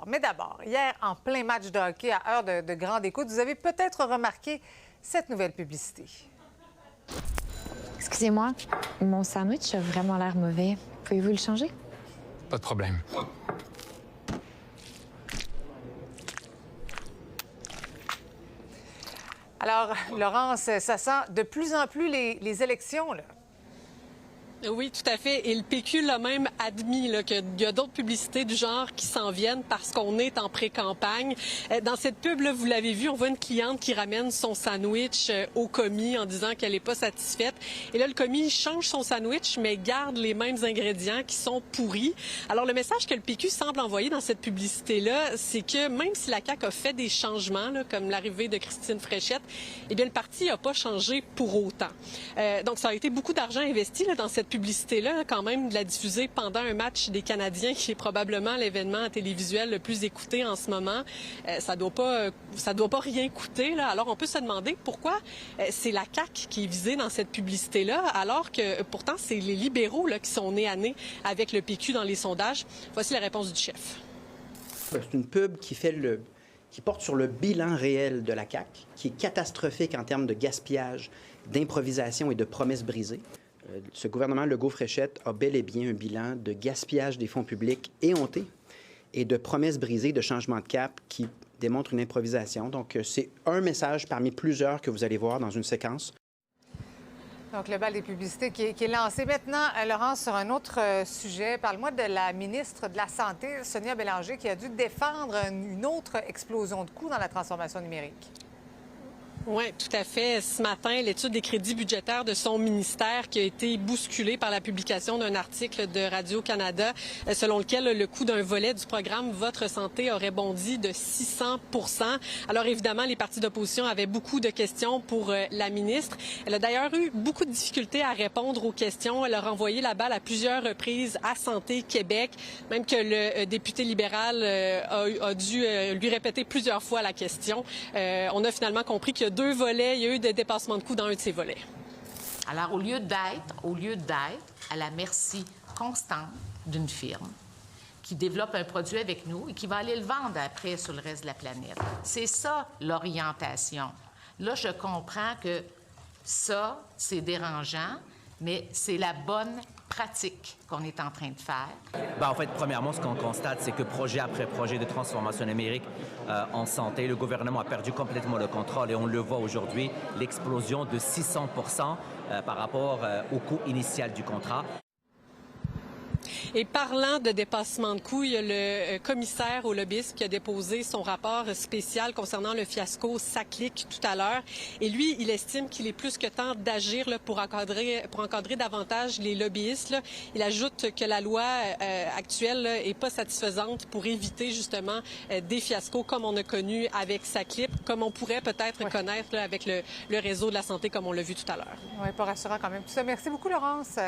soir. Mais d'abord, hier, en plein match de hockey à heure de grande écoute, vous avez peut-être remarqué cette nouvelle publicité. Excusez-moi, mon sandwich a vraiment l'air mauvais. Pouvez-vous le changer? Pas de problème. Alors, Laurence, ça sent de plus en plus les élections, là. Oui, tout à fait. Et le PQ l'a même admis qu'il y a d'autres publicités du genre qui s'en viennent parce qu'on est en pré-campagne. Dans cette pub-là, vous l'avez vu, on voit une cliente qui ramène son sandwich au commis en disant qu'elle n'est pas satisfaite. Et là, le commis change son sandwich, mais garde les mêmes ingrédients qui sont pourris. Alors, le message que le PQ semble envoyer dans cette publicité-là, c'est que même si la CAQ a fait des changements, là, comme l'arrivée de Christine Fréchette, eh bien, le parti n'a pas changé pour autant. Donc, ça a été beaucoup d'argent investi là, dans cette publicité-là, quand même, de la diffuser pendant un match des Canadiens, qui est probablement l'événement télévisuel le plus écouté en ce moment. Ça doit pas rien coûter, là. Alors, on peut se demander pourquoi c'est la CAQ qui est visée dans cette publicité-là, alors que, pourtant, c'est les libéraux là, qui sont nez à nez avec le PQ dans les sondages. Voici la réponse du chef. C'est une pub qui porte sur le bilan réel de la CAQ, qui est catastrophique en termes de gaspillage, d'improvisation et de promesses brisées. Ce gouvernement Legault-Fréchette a bel et bien un bilan de gaspillage des fonds publics éhonté et de promesses brisées, de changement de cap qui démontrent une improvisation. Donc, c'est un message parmi plusieurs que vous allez voir dans une séquence. Donc, le bal des publicités qui est lancé. Maintenant, Laurence, sur un autre sujet, parle-moi de la ministre de la Santé, Sonia Bélanger, qui a dû défendre une autre explosion de coûts dans la transformation numérique. Oui, tout à fait. Ce matin, l'étude des crédits budgétaires de son ministère qui a été bousculée par la publication d'un article de Radio-Canada selon lequel le coût d'un volet du programme Votre santé aurait bondi de 600 %. Alors évidemment, les partis d'opposition avaient beaucoup de questions pour la ministre. Elle a d'ailleurs eu beaucoup de difficultés à répondre aux questions. Elle a renvoyé la balle à plusieurs reprises à Santé Québec, même que le député libéral a dû lui répéter plusieurs fois la question. On a finalement compris qu'il y a 2 volets, il y a eu des dépassements de coûts dans un de ces volets. Alors, au lieu d'être à la merci constante d'une firme qui développe un produit avec nous et qui va aller le vendre après sur le reste de la planète, c'est ça l'orientation. Là, je comprends que ça, c'est dérangeant, mais c'est la bonne pratique qu'on est en train de faire. En fait, premièrement, ce qu'on constate, c'est que projet après projet de transformation numérique en santé, le gouvernement a perdu complètement le contrôle et on le voit aujourd'hui, l'explosion de 600 % par rapport au coût initial du contrat. Et parlant de dépassement de coûts, il y a le commissaire au lobbyisme qui a déposé son rapport spécial concernant le fiasco SACLIC tout à l'heure. Et lui, il estime qu'il est plus que temps d'agir pour encadrer davantage les lobbyistes. Là. Il ajoute que la loi actuelle n'est pas satisfaisante pour éviter justement des fiascos comme on a connu avec SACLIC, comme on pourrait peut-être connaître là, avec le réseau de la santé comme on l'a vu tout à l'heure. Oui, pas rassurant quand même. Tout ça. Merci beaucoup, Laurence.